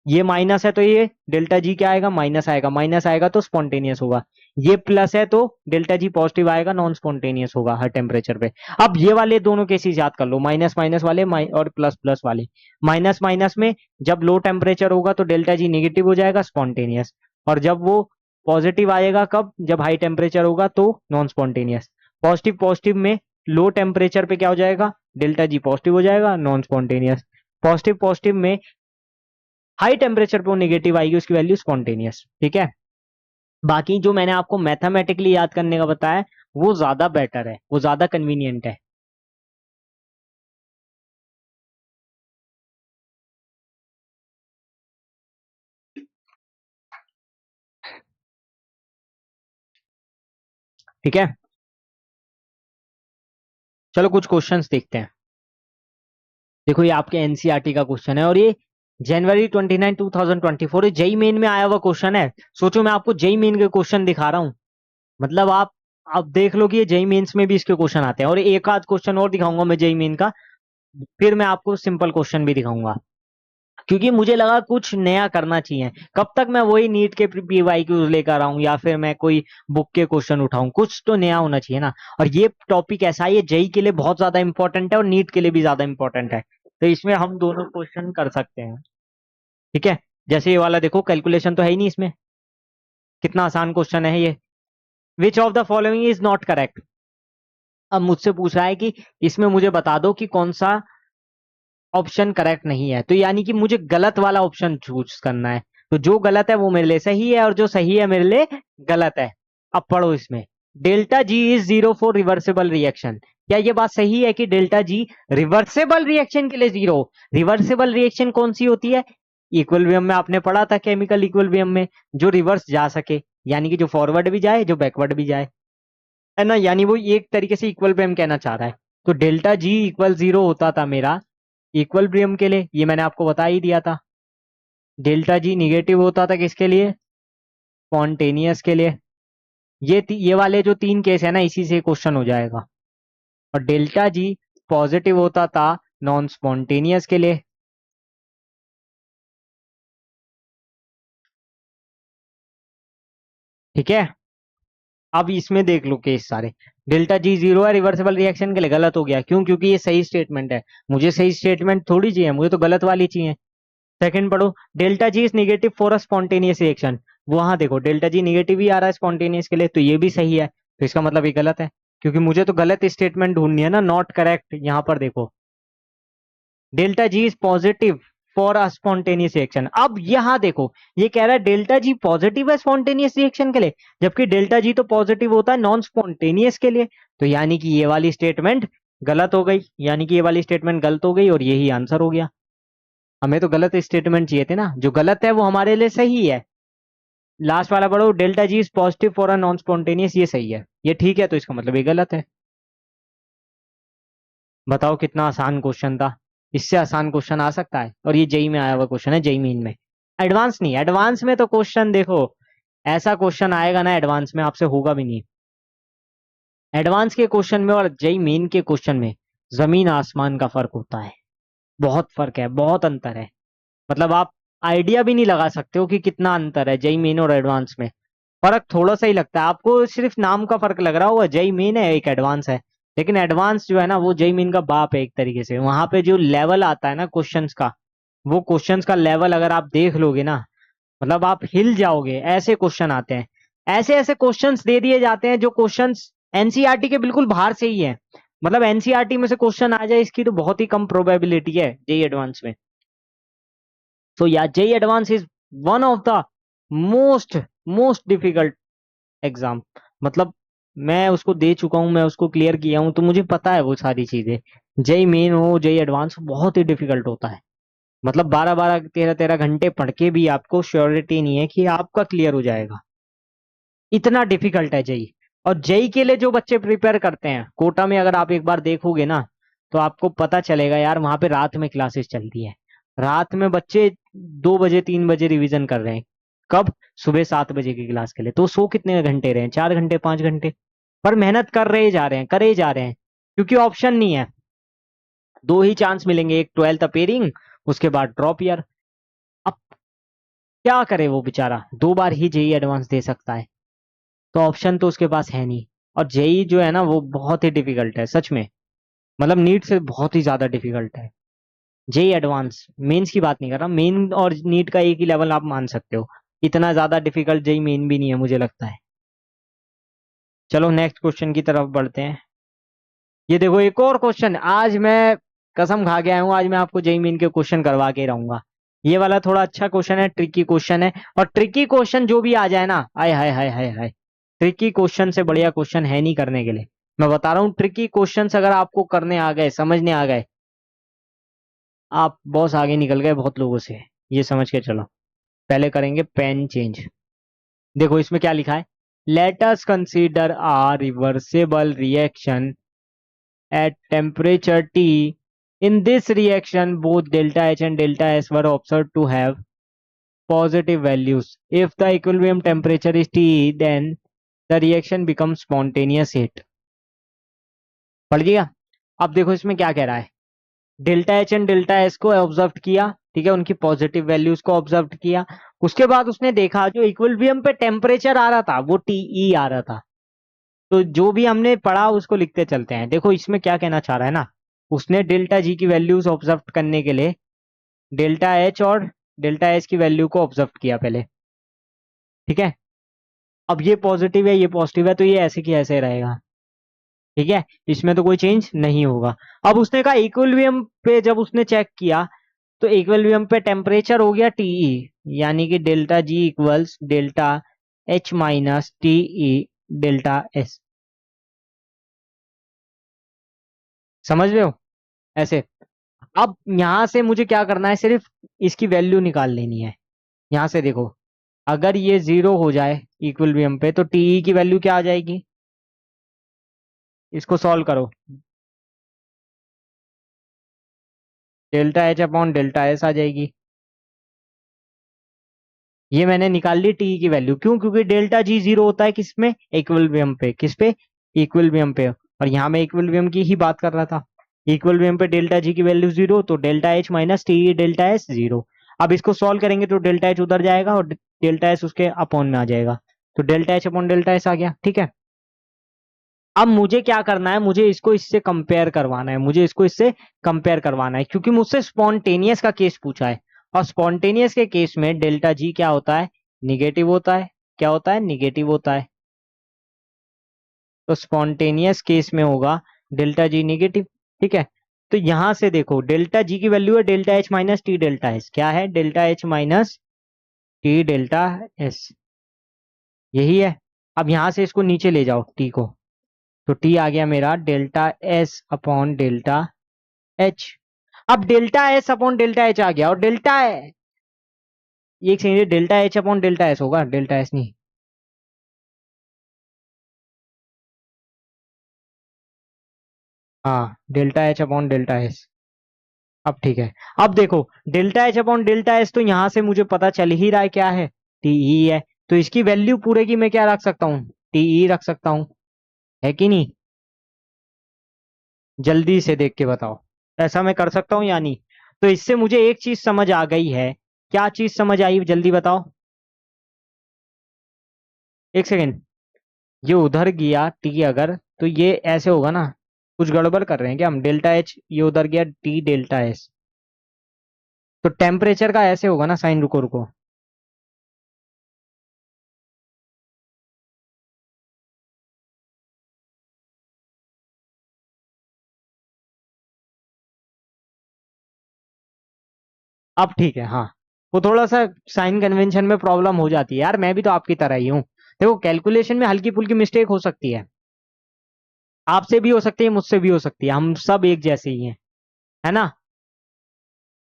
ये माइनस है तो ये डेल्टा जी क्या आएगा, माइनस आएगा, माइनस आएगा तो स्पॉन्टेनियस होगा। ये प्लस है तो डेल्टा जी पॉजिटिव आएगा, नॉन स्पॉन्टेनियस होगा हर टेम्परेचर पे। अब ये वाले दोनों केसेस याद कर लो, माइनस माइनस वाले और प्लस प्लस वाले। माइनस माइनस में जब लो टेम्परेचर होगा तो डेल्टा जी नेगेटिव हो जाएगा, स्पॉन्टेनियस। और जब वो पॉजिटिव आएगा कब, जब हाई टेम्परेचर होगा तो नॉन स्पॉन्टेनियस। पॉजिटिव पॉजिटिव में लो टेम्परेचर पे क्या हो जाएगा, डेल्टा जी पॉजिटिव हो जाएगा, नॉन स्पॉन्टेनियस। पॉजिटिव पॉजिटिव में हाई टेम्परेचर पे वो नेगेटिव आएगी, उसकी वैल्यू स्पॉन्टेनियस। ठीक है, बाकी जो मैंने आपको मैथमेटिकली याद करने का बताया वो ज्यादा बेटर है, वो ज्यादा कन्वीनियंट है। ठीक है, चलो कुछ क्वेश्चंस देखते हैं। देखो ये आपके एनसीईआरटी का क्वेश्चन है और ये जनवरी 29 2024 जेई मेन में आया हुआ क्वेश्चन है। सोचो मैं आपको जेई मेन के क्वेश्चन दिखा रहा हूँ, मतलब आप देख लो कि ये जेई मेंस में भी इसके क्वेश्चन आते हैं। और एक आध क्वेश्चन और दिखाऊंगा मैं जेई मेन का, फिर मैं आपको सिंपल क्वेश्चन भी दिखाऊंगा, क्योंकि मुझे लगा कुछ नया करना चाहिए। कब तक मैं वही नीट के पीवाईक्यूज लेकर आऊं या फिर मैं कोई बुक के क्वेश्चन उठाऊं, कुछ तो नया होना चाहिए ना। और ये टॉपिक ऐसा है, ये जेई के लिए बहुत ज्यादा इंपॉर्टेंट है और नीट के लिए भी ज्यादा इंपॉर्टेंट है, तो इसमें हम दोनों क्वेश्चन कर सकते हैं। ठीक है, जैसे ये वाला देखो, कैलकुलेशन तो है ही नहीं इसमें, कितना आसान क्वेश्चन है ये। Which of the following is not correct. अब मुझसे पूछ रहा है कि इसमें मुझे बता दो कि कौन सा ऑप्शन करेक्ट नहीं है, तो यानी कि मुझे गलत वाला ऑप्शन चूज करना है। तो जो गलत है वो मेरे लिए सही है और जो सही है मेरे लिए गलत है। अब पढ़ो इसमें, delta G is zero for reversible reaction. क्या ये बात सही है कि डेल्टा जी रिवर्सिबल रिएक्शन के लिए जीरो? रिवर्सिबल रिएक्शन कौन सी होती है? इक्विलिब्रियम में आपने पढ़ा था, केमिकल इक्विलिब्रियम में, जो रिवर्स जा सके, यानी कि जो फॉरवर्ड भी जाए जो बैकवर्ड भी जाए, है ना। यानी वो एक तरीके से इक्विलिब्रियम कहना चाह रहा है। तो डेल्टा जी इक्वल जीरो होता था मेरा इक्विलिब्रियम के लिए, ये मैंने आपको बता ही दिया था। डेल्टा जी निगेटिव होता था किसके लिए? स्पॉन्टेनियस के लिए। ये वाले जो तीन केस है ना, इसी से क्वेश्चन हो जाएगा। और डेल्टा जी पॉजिटिव होता था नॉन स्पॉन्टेनियस के लिए। ठीक है, अब इसमें देख लो केस सारे, डेल्टा जी जीरो है रिवर्सिबल रिएक्शन के लिए, गलत हो गया। क्यों? क्योंकि ये सही स्टेटमेंट है, मुझे सही स्टेटमेंट थोड़ी चाहिए, मुझे तो गलत वाली चाहिए। सेकंड पढ़ो, delta G is negative for a spontaneous reaction. वहां देखो डेल्टा जी नेगेटिव ही आ रहा है स्पॉन्टेनियस के लिए, तो ये भी सही है, तो इसका मतलब ये गलत है, क्योंकि मुझे तो गलत स्टेटमेंट ढूंढनी है ना, नॉट करेक्ट। यहाँ पर देखो delta G is positive for a spontaneous reaction. अब यहाँ देखो ये कह रहा है डेल्टा जी पॉजिटिव है स्पॉन्टेनियस रिएक्शन के लिए, जबकि डेल्टा जी तो पॉजिटिव होता है नॉन स्पॉन्टेनियस के लिए। तो यानी कि ये वाली स्टेटमेंट गलत हो गई, यानी कि ये वाली स्टेटमेंट गलत हो गई और यही आंसर हो गया। हमें तो गलत स्टेटमेंट चाहिए थे ना, जो गलत है वो हमारे लिए सही है। लास्ट वाला पढ़ो, delta G is positive for a non spontaneous, ये सही है, ये ठीक है, तो इसका मतलब ये गलत है। बताओ कितना आसान क्वेश्चन था, इससे आसान क्वेश्चन आ सकता है? और ये जेई में आया हुआ क्वेश्चन है, जेई मेन में, एडवांस नहीं। एडवांस में तो क्वेश्चन देखो ऐसा क्वेश्चन आएगा ना, एडवांस में आपसे होगा भी नहीं। एडवांस के क्वेश्चन में और जेई मेन के क्वेश्चन में जमीन आसमान का फर्क होता है, बहुत फर्क है, बहुत अंतर है। मतलब आप आइडिया भी नहीं लगा सकते हो कि कितना अंतर है जेई मेन और एडवांस में। फर्क थोड़ा सा ही लगता है आपको, सिर्फ नाम का फर्क लग रहा होगा, जेई मेन है एक एडवांस है। लेकिन एडवांस जो है ना वो जेई मेन का बाप है एक तरीके से। वहां पे जो लेवल आता है ना क्वेश्चंस का, वो क्वेश्चंस का लेवल अगर आप देख लोगे ना, मतलब आप हिल जाओगे, ऐसे क्वेश्चन आते हैं। ऐसे ऐसे क्वेश्चंस दे दिए जाते हैं जो क्वेश्चंस एनसीईआरटी के बिल्कुल बाहर से ही है। मतलब एनसीईआरटी में से क्वेश्चन आ जाए इसकी तो बहुत ही कम प्रोबेबिलिटी है जेई एडवांस में। तो या JEE advance is one of the most most difficult exam. मतलब मैं उसको दे चुका हूँ, मैं उसको क्लियर किया हूँ, तो मुझे पता है वो सारी चीजें। जेई मेन हो जेई एडवांस हो, बहुत ही डिफिकल्ट होता है। मतलब 12 12 13 13 घंटे पढ़ के भी आपको श्योरिटी नहीं है कि आपका क्लियर हो जाएगा, इतना डिफिकल्ट है जेई। और जेई के लिए जो बच्चे प्रिपेयर करते हैं कोटा में, अगर आप एक बार देखोगे ना तो आपको पता चलेगा यार, वहां पे रात में क्लासेस चलती है। रात में बच्चे 2 बजे 3 बजे रिवीजन कर रहे हैं। कब? सुबह 7 बजे की क्लास के लिए। तो सो कितने घंटे रहे हैं? 4 घंटे 5 घंटे। पर मेहनत कर रहे जा रहे हैं, करे जा रहे हैं, क्योंकि ऑप्शन नहीं है। दो ही चांस मिलेंगे, एक 12th अपेयरिंग, उसके बाद ड्रॉप ईयर। अब क्या करे वो बेचारा, 2 बार ही जेई एडवांस दे सकता है, तो ऑप्शन तो उसके पास है नहीं। और जेई जो है ना वो बहुत ही डिफिकल्ट है सच में, मतलब नीट से बहुत ही ज्यादा डिफिकल्ट है। जेई एडवांस, मेंस की बात नहीं कर रहा, मेन और नीट का एक ही लेवल आप मान सकते हो, इतना ज्यादा डिफिकल्ट जेई मेन भी नहीं है मुझे लगता है। चलो नेक्स्ट क्वेश्चन की तरफ बढ़ते हैं। ये देखो एक और क्वेश्चन, आज मैं कसम खा के आया हूँ, आज मैं आपको जेई मेन के क्वेश्चन करवा के रहूंगा। ये वाला थोड़ा अच्छा क्वेश्चन है, ट्रिकी क्वेश्चन है। और ट्रिकी क्वेश्चन जो भी आ जाए ना, आय हाय हाय हाय हाय, ट्रिकी क्वेश्चन से बढ़िया क्वेश्चन है नहीं करने के लिए। मैं बता रहा हूँ, ट्रिकी क्वेश्चन अगर आपको करने आ गए, समझने आ गए, आप बॉस आगे निकल गए बहुत लोगों से, ये समझ के चलो। पहले करेंगे पेन चेंज। देखो इसमें क्या लिखा है, let us consider a reversible reaction at temperature T. In this reaction, both delta H and delta S were observed to have positive values. If the equilibrium temperature is T, then the reaction becomes spontaneous heat. पढ़ लिया? अब देखो इसमें क्या कह रहा है, delta H and delta S को ऑब्जर्व किया, ठीक है, उनकी पॉजिटिव वैल्यूज को ऑब्जर्व किया। उसके बाद उसने देखा जो इक्विलिब्रियम पे टेम्परेचर आ रहा था वो टीई आ रहा था। तो जो भी हमने पढ़ा उसको लिखते चलते हैं। देखो इसमें क्या कहना चाह रहा है ना, उसने डेल्टा जी की वैल्यूज ऑब्जर्व करने के लिए डेल्टा एच और डेल्टा एच की वैल्यू को ऑब्जर्व किया पहले, ठीक है। अब ये पॉजिटिव है ये पॉजिटिव है, तो ये ऐसे की ऐसे रहेगा, ठीक है, इसमें तो कोई चेंज नहीं होगा। अब उसने कहा इक्विलिब्रियम पे जब उसने चेक किया तो इक्विलिब्रियम पे टेम्परेचर हो गया टीई, यानी कि delta G equals delta H minus T delta S. समझ रहे हो ऐसे? अब यहां से मुझे क्या करना है, सिर्फ इसकी वैल्यू निकाल लेनी है। यहां से देखो, अगर ये जीरो हो जाए इक्विलिब्रियम पे तो टीई की वैल्यू क्या आ जाएगी, इसको सॉल्व करो, delta H upon delta S आ जाएगी। ये मैंने निकाल ली टी की वैल्यू, क्यों? क्योंकि डेल्टा जी जीरो होता है किसमें, इक्विलिब्रियम पे। किस पे? इक्विलिब्रियम पे। और यहाँ मैं इक्विलिब्रियम की ही बात कर रहा था। इक्विलिब्रियम पे डेल्टा जी की वैल्यू जीरो, तो delta H minus T delta S zero. अब इसको सॉल्व करेंगे तो डेल्टा एच उधर जाएगा और डेल्टा एस उसके अपॉन में आ जाएगा, तो delta H upon delta S आ गया, ठीक है। अब मुझे क्या करना है, मुझे इसको इससे कंपेयर करवाना है, मुझे इसको इससे कंपेयर करवाना है, क्योंकि मुझसे स्पॉन्टेनियस का केस पूछा है। और स्पॉन्टेनियस के केस में डेल्टा जी क्या होता है, निगेटिव होता है। क्या होता है? निगेटिव होता है। तो स्पॉन्टेनियस केस में होगा डेल्टा जी निगेटिव, ठीक है। तो यहां से देखो डेल्टा जी की वैल्यू है delta H minus T delta S. क्या है? Delta H minus T delta S, यही है। अब यहां से इसको नीचे ले जाओ टी को, तो टी आ गया मेरा delta S upon delta H. अब delta S upon delta H आ गया, और डेल्टा एक second, delta H upon delta S होगा, डेल्टा एस नहीं। हाँ, delta H upon delta S. अब ठीक है। अब देखो delta H upon delta S, तो यहां से मुझे पता चल ही रहा है क्या है, टीई है। तो इसकी वैल्यू पूरे की मैं क्या रख सकता हूँ, टीई रख सकता हूँ, है कि नहीं? जल्दी से देख के बताओ, ऐसा मैं कर सकता हूँ या नहीं? तो इससे मुझे एक चीज समझ आ गई है। क्या चीज समझ आई जल्दी बताओ? एक सेकेंड, ये उधर गया टी अगर, तो ये ऐसे होगा ना, कुछ गड़बड़ कर रहे हैं क्या हम? डेल्टा एच ये उधर गया टी डेल्टा एस, तो टेम्परेचर का ऐसे होगा ना साइन, रुको रुको। अब ठीक है, हाँ। वो थोड़ा सा साइन कन्वेंशन में प्रॉब्लम हो जाती है यार, मैं भी तो आपकी तरह ही हूँ। देखो कैलकुलेशन में हल्की फुल्की मिस्टेक हो सकती है, आपसे भी हो सकती है मुझसे भी हो सकती है, हम सब एक जैसे ही हैं, है ना।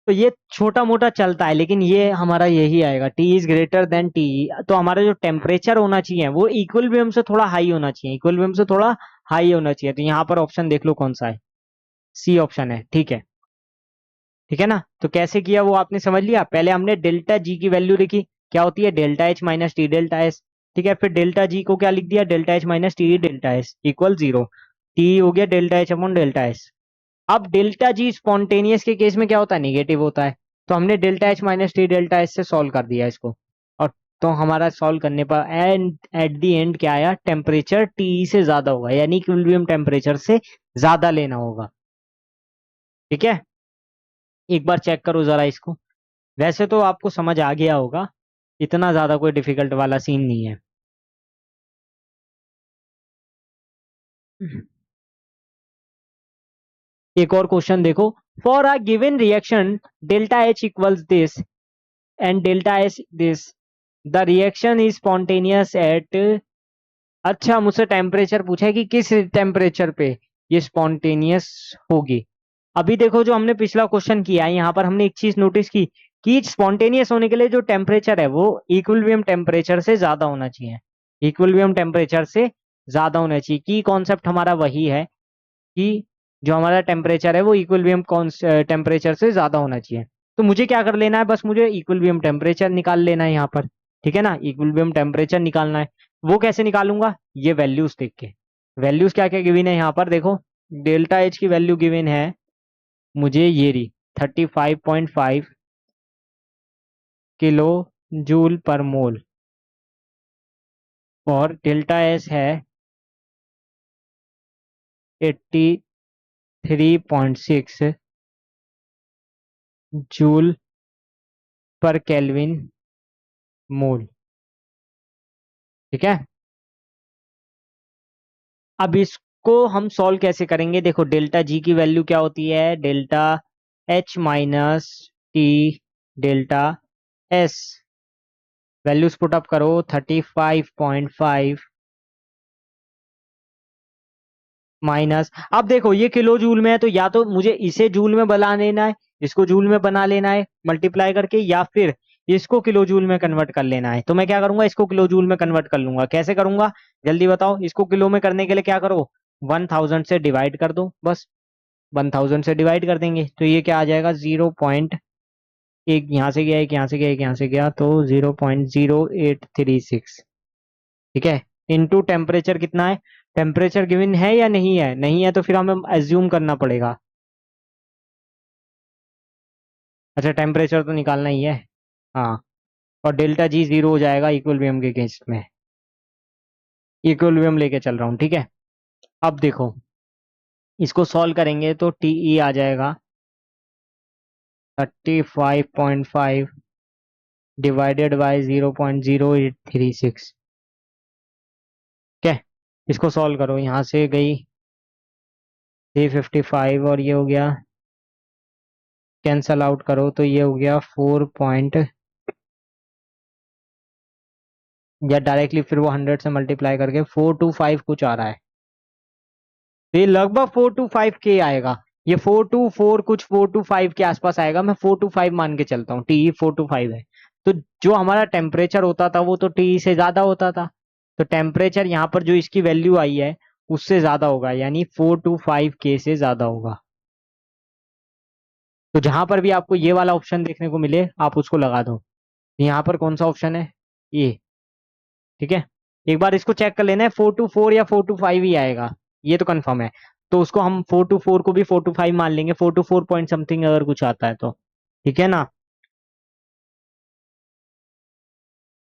तो ये छोटा मोटा चलता है, लेकिन ये हमारा यही आएगा, T is greater than T. तो हमारा जो टेम्परेचर होना चाहिए वो इक्विलिब्रियम से थोड़ा हाई होना चाहिए, इक्विलिब्रियम से थोड़ा हाई होना चाहिए। तो यहाँ पर ऑप्शन देख लो कौन सा है, सी ऑप्शन है, ठीक है। ठीक है ना। तो कैसे किया वो आपने समझ लिया। पहले हमने डेल्टा जी की वैल्यू लिखी, क्या होती है, delta H minus T delta S, ठीक है। फिर डेल्टा जी को क्या लिख दिया, delta H minus T delta S equal zero, T हो गया delta H upon delta S. अब डेल्टा जी स्पॉन्टेनियस के केस में क्या होता है, निगेटिव होता है। तो हमने delta H minus T delta S से सॉल्व कर दिया इसको। और तो हमारा सॉल्व करने पर एंड एट दी एंड क्या आया, टेम्परेचर टी से ज्यादा होगा, यानी इक्विलिब्रियम टेम्परेचर से ज्यादा लेना होगा, ठीक है। एक बार चेक करो जरा इसको, वैसे तो आपको समझ आ गया होगा, इतना ज्यादा कोई डिफिकल्ट वाला सीन नहीं है। एक और क्वेश्चन देखो। For a given reaction delta H equals this and delta S this, the reaction is spontaneous at. अच्छा, मुझसे टेम्परेचर पूछा है कि किस टेम्परेचर पे ये स्पॉन्टेनियस होगी। अभी देखो, जो हमने पिछला क्वेश्चन किया है यहाँ पर हमने एक चीज नोटिस की कि स्पॉन्टेनियस होने के लिए जो टेम्परेचर है वो इक्विलिब्रियम टेम्परेचर से ज्यादा होना चाहिए। इक्विलिब्रियम टेम्परेचर से ज्यादा होना चाहिए, की कॉन्सेप्ट हमारा वही है कि जो हमारा टेम्परेचर है वो इक्विलिब्रियम टेम्परेचर से ज्यादा होना चाहिए। तो मुझे क्या कर लेना है, बस मुझे इक्विलिब्रियम टेम्परेचर निकाल लेना है यहाँ पर। ठीक है ना, इक्विलिब्रियम टेम्परेचर निकालना है। वो कैसे निकालूंगा, ये वैल्यूज देख के। वैल्यूज क्या क्या गिवन है यहाँ पर देखो। डेल्टा एच की वैल्यू गिवन है मुझे, ये रही 35.5 किलो जूल पर मोल। और डेल्टा एस है 83.6 जूल पर केल्विन मोल। ठीक है, अब इसको हम सॉल्व कैसे करेंगे, देखो डेल्टा जी की वैल्यू क्या होती है, delta H minus T delta S. Values put up करो, 35.5 माइनस, अब देखो ये किलो जूल में है तो या तो मुझे इसे जूल में बना लेना है, इसको जूल में बना लेना है मल्टीप्लाई करके, या फिर इसको किलो जूल में कन्वर्ट कर लेना है। तो मैं क्या करूंगा, इसको किलो जूल में कन्वर्ट कर लूंगा। कैसे करूंगा जल्दी बताओ। इसको किलो में करने के लिए क्या करो, 1000 से डिवाइड कर दो बस। 1000 से डिवाइड कर देंगे तो ये क्या आ जाएगा, 0.1 यहाँ से गया, एक यहाँ से गया, एक यहाँ से गया, तो 0.0836। ठीक है, इनटू टेम्परेचर कितना है, टेम्परेचर गिवन है या नहीं है, नहीं है तो फिर हमें एज्यूम करना पड़ेगा। अच्छा, टेम्परेचर तो निकालना ही है। हाँ, और डेल्टा जी जीरो हो जाएगा इक्विलिब्रियम के केस में। इक्विलिब्रियम लेके चल रहा हूँ, ठीक है। अब देखो, इसको सॉल्व करेंगे तो टीई आ जाएगा 35.5 डिवाइडेड बाई 0.0836। ठीक है, इसको सॉल्व करो, यहाँ से गई 355 और ये हो गया, कैंसल आउट करो तो ये हो गया 4 या डायरेक्टली फिर वो 100 से मल्टीप्लाई करके 425 कुछ आ रहा है। तो ये लगभग 425 के आएगा। ये 424 कुछ 425 के आसपास आएगा। मैं 425 मान के चलता हूँ, टीई 425 है। तो जो हमारा टेम्परेचर होता था वो तो टीई से ज्यादा होता था। तो टेम्परेचर यहाँ पर जो इसकी वैल्यू आई है उससे ज्यादा होगा, यानी 425 के से ज्यादा होगा। तो जहां पर भी आपको ये वाला ऑप्शन देखने को मिले आप उसको लगा दो। यहाँ पर कौन सा ऑप्शन है, ये। ठीक है, एक बार इसको चेक कर लेना है, 424 या 425 ही आएगा, ये तो कंफर्म है। तो उसको हम 424 को भी 425 मान लेंगे, 424 पॉइंट समथिंग अगर कुछ आता है तो। ठीक है ना।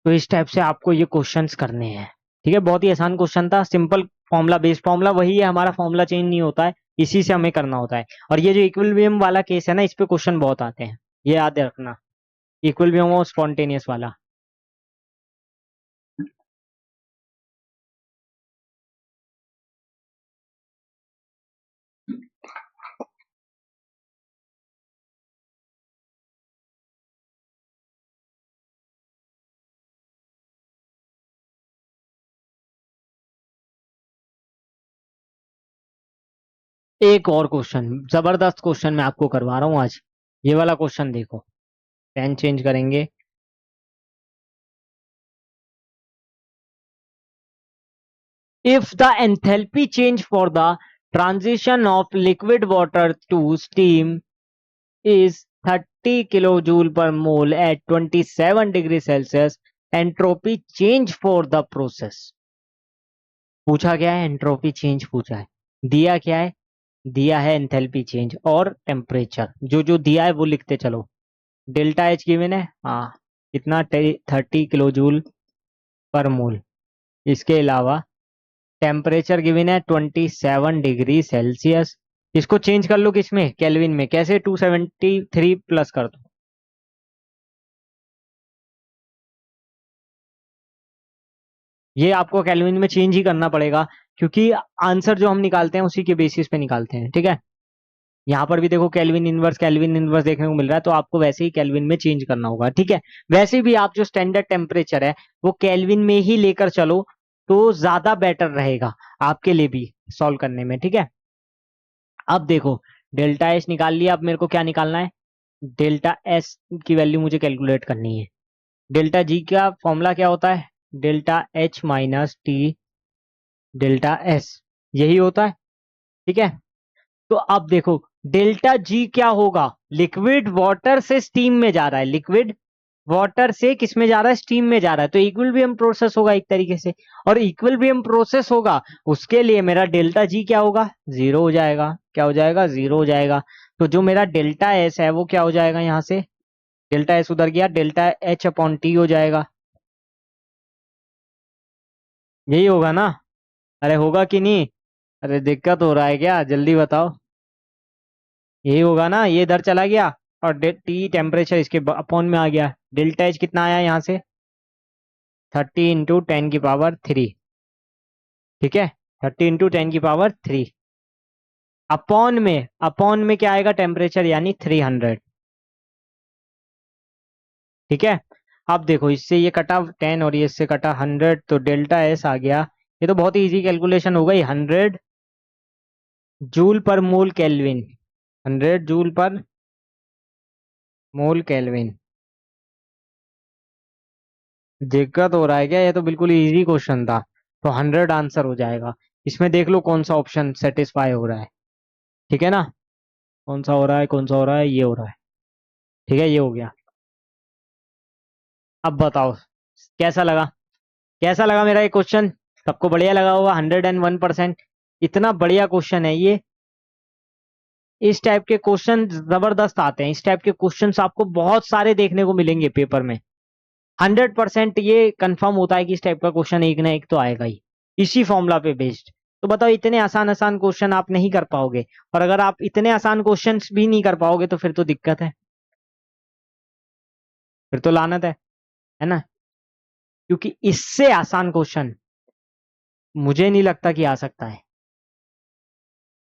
तो इस टाइप से आपको ये क्वेश्चंस करने हैं। ठीक है, बहुत ही आसान क्वेश्चन था, सिंपल फॉर्मूला बेस्ड, फॉर्मूला वही है हमारा, फॉर्मूला चेंज नहीं होता है, इसी से हमें करना होता है। और ये जो इक्विलिब्रियम वाला केस है ना, इस पे क्वेश्चन बहुत आते हैं, ये याद रखना, इक्विलिब्रियम और स्पॉन्टेनियस वाला। एक और क्वेश्चन, जबरदस्त क्वेश्चन मैं आपको करवा रहा हूँ आज। ये वाला क्वेश्चन देखो, पेन चेंज करेंगे। If the enthalpy change for the transition of liquid water to steam is 30 kilojoule per mole at 27 degrees Celsius, entropy change for the process। पूछा गया है, एंट्रोपी चेंज पूछा है, दिया क्या है, दिया है एंथैल्पी चेंज और टेम्परेचर। जो जो दिया है वो लिखते चलो। डेल्टा एच गिवन है, हाँ कितना, 30 किलो जूल पर मोल। इसके अलावा टेम्परेचर गिवन है 27 डिग्री सेल्सियस। इसको चेंज कर लो किसमें, केल्विन में। कैसे, 273 प्लस कर दो। ये आपको केल्विन में चेंज ही करना पड़ेगा, क्योंकि आंसर जो हम निकालते हैं उसी के बेसिस पे निकालते हैं, ठीक है। यहाँ पर भी देखो केल्विन इनवर्स देखने को मिल रहा है, तो आपको वैसे ही केल्विन में चेंज करना होगा, ठीक है। वैसे भी आप जो स्टैंडर्ड टेम्परेचर है वो केल्विन में ही लेकर चलो, तो ज्यादा बेटर रहेगा आपके लिए भी सॉल्व करने में, ठीक है। अब देखो, डेल्टा एच निकाल लिया, अब मेरे को क्या निकालना है, डेल्टा एस की वैल्यू मुझे कैलकुलेट करनी है। डेल्टा जी का फॉर्मूला क्या होता है, delta H minus T delta S, यही होता है, ठीक है। तो अब देखो, डेल्टा जी क्या होगा, लिक्विड वाटर से स्टीम में जा रहा है, लिक्विड वाटर से किस में जा रहा है, स्टीम में जा रहा है, तो इक्विलिब्रियम प्रोसेस होगा एक तरीके से, और इक्विलिब्रियम प्रोसेस होगा उसके लिए मेरा डेल्टा जी क्या होगा, जीरो हो जाएगा, क्या हो जाएगा, जीरो हो जाएगा। तो जो मेरा डेल्टा एस है वो क्या हो जाएगा, यहां से डेल्टा एस उधर गया, डेल्टा एच अपॉन टी हो जाएगा, यही होगा ना। अरे होगा कि नहीं, अरे दिक्कत हो रहा है क्या, जल्दी बताओ। यही होगा ना, ये इधर चला गया, और टी टेम्परेचर इसके अपॉन में आ गया, डेल्टा एच कितना आया यहाँ से, 30 × 10⁻³ ठीक है, 30 × 10⁻³ अपॉन में क्या आएगा, टेम्परेचर यानी 300, ठीक है। अब देखो, इससे ये कटा 10 और ये इससे कटा 100, तो डेल्टा एस आ गया, ये तो बहुत ही इजी कैलकुलेशन हो गई, 100 जूल पर मोल केल्विन, 100 जूल पर मोल केल्विन। दिक्कत हो रहा है क्या, ये तो बिल्कुल इजी क्वेश्चन था, तो 100 आंसर हो जाएगा। इसमें देख लो कौन सा ऑप्शन सेटिस्फाई हो रहा है, ठीक है ना, कौन सा हो रहा है, कौन सा हो रहा है, ये हो रहा है, ठीक है, ये हो गया। अब बताओ कैसा लगा, कैसा लगा मेरा ये क्वेश्चन, सबको बढ़िया लगा होगा, 101%। इतना बढ़िया क्वेश्चन है ये, इस टाइप के क्वेश्चन जबरदस्त आते हैं, इस टाइप के क्वेश्चंस आपको बहुत सारे देखने को मिलेंगे पेपर में, 100% ये कंफर्म होता है कि इस टाइप का क्वेश्चन एक ना एक तो आएगा ही, इसी फॉर्मूला पे बेस्ड। तो बताओ, इतने आसान आसान क्वेश्चन आप नहीं कर पाओगे, और अगर आप इतने आसान क्वेश्चंस भी नहीं कर पाओगे तो फिर तो दिक्कत है, फिर तो लानत है ना, क्योंकि इससे आसान क्वेश्चन मुझे नहीं लगता कि आ सकता है।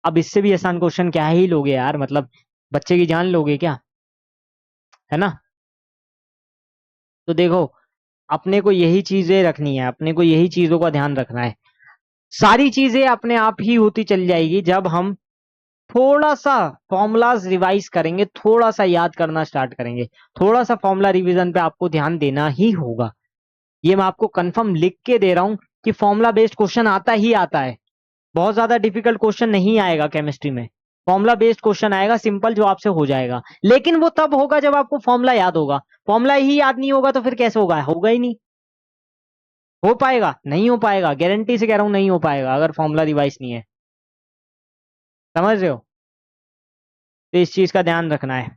अब इससे भी आसान क्वेश्चन क्या ही लोगे यार, मतलब बच्चे की जान लोगे क्या, है ना। तो देखो, अपने को यही चीजें रखनी है, अपने को यही चीजों का ध्यान रखना है, सारी चीजें अपने आप ही होती चल जाएगी जब हम थोड़ा सा फॉर्मूलाज रिवाइज करेंगे, थोड़ा सा याद करना स्टार्ट करेंगे, थोड़ा सा फॉर्मूला रिवीजन पे आपको ध्यान देना ही होगा। ये मैं आपको कंफर्म लिख के दे रहा हूं कि फॉर्मूला बेस्ड क्वेश्चन आता ही आता है, बहुत ज्यादा डिफिकल्ट क्वेश्चन नहीं आएगा केमिस्ट्री में, फॉर्मूला बेस्ड क्वेश्चन आएगा सिंपल जो आपसे हो जाएगा, लेकिन वो तब होगा जब आपको फॉर्मूला याद होगा, फॉर्मूला ही याद नहीं होगा तो फिर कैसे होगा, होगा ही नहीं, हो पाएगा, नहीं हो पाएगा, गारंटी से कह रहा हूं नहीं हो पाएगा अगर फॉर्मूला रिवाइज नहीं है, समझ रहे हो। तो इस चीज का ध्यान रखना है।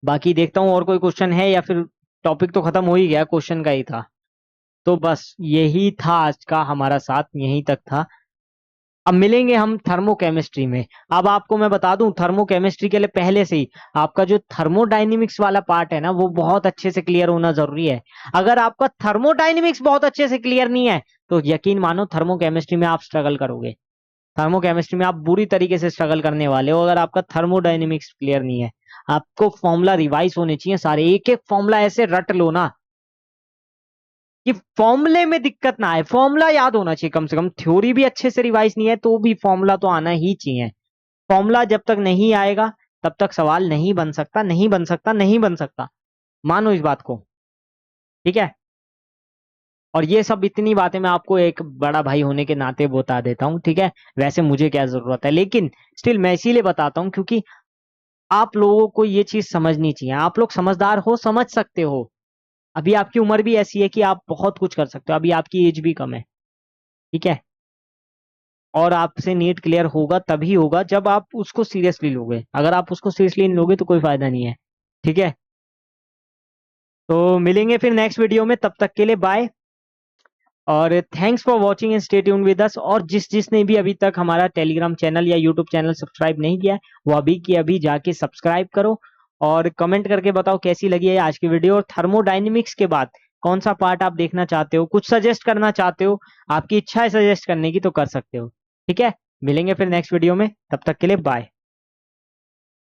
बाकी देखता हूँ और कोई क्वेश्चन है, या फिर टॉपिक तो खत्म हो ही गया, क्वेश्चन का ही था। तो बस यही था आज का हमारा साथ, यहीं तक था। अब मिलेंगे हम थर्मोकेमिस्ट्री में। अब आपको मैं बता दूं, थर्मोकेमिस्ट्री के लिए पहले से ही आपका जो थर्मोडायनेमिक्स वाला पार्ट है ना, वो बहुत अच्छे से क्लियर होना जरूरी है। अगर आपका थर्मोडायनेमिक्स बहुत अच्छे से क्लियर नहीं है तो यकीन मानो थर्मोकेमिस्ट्री में आप स्ट्रगल करोगे, थर्मोकेमिस्ट्री में आप बुरी तरीके से स्ट्रगल करने वाले हो, अगर आपका थर्मोडायनेमिक्स क्लियर नहीं है। आपको फॉर्मूला रिवाइज होने चाहिए सारे, एक एक फॉर्मूला ऐसे रट लो ना कि फॉर्मूले में दिक्कत ना आए, फॉर्मूला याद होना चाहिए कम से कम, थ्योरी भी अच्छे से रिवाइज नहीं है तो भी फॉर्मूला तो आना ही चाहिए। फॉर्मूला जब तक नहीं आएगा तब तक सवाल नहीं बन सकता, नहीं बन सकता, नहीं बन सकता, मानो इस बात को, ठीक है। और ये सब इतनी बातें मैं आपको एक बड़ा भाई होने के नाते बता देता हूँ, ठीक है। वैसे मुझे क्या जरूरत है, लेकिन स्टिल मैं इसीलिए बताता हूँ क्योंकि आप लोगों को ये चीज समझनी चाहिए, आप लोग समझदार हो, समझ सकते हो, अभी आपकी उम्र भी ऐसी है कि आप बहुत कुछ कर सकते हो, अभी आपकी एज भी कम है, ठीक है। और आपसे नीट क्लियर होगा तभी होगा जब आप उसको सीरियसली लोगे, अगर आप उसको सीरियसली नहीं लोगे तो कोई फायदा नहीं है, ठीक है। तो मिलेंगे फिर नेक्स्ट वीडियो में, तब तक के लिए बाय, और thanks for watching and stay tuned with us. और जिसने भी अभी तक हमारा टेलीग्राम चैनल या यूट्यूब चैनल सब्सक्राइब नहीं किया है, वो अभी की अभी जाके सब्सक्राइब करो, और कमेंट करके बताओ कैसी लगी है आज की वीडियो, और थर्मोडायनेमिक्स के बाद कौन सा पार्ट आप देखना चाहते हो, कुछ सजेस्ट करना चाहते हो, आपकी इच्छा है सजेस्ट करने की तो कर सकते हो। ठीक है, मिलेंगे फिर नेक्स्ट वीडियो में, तब तक के लिए बाय।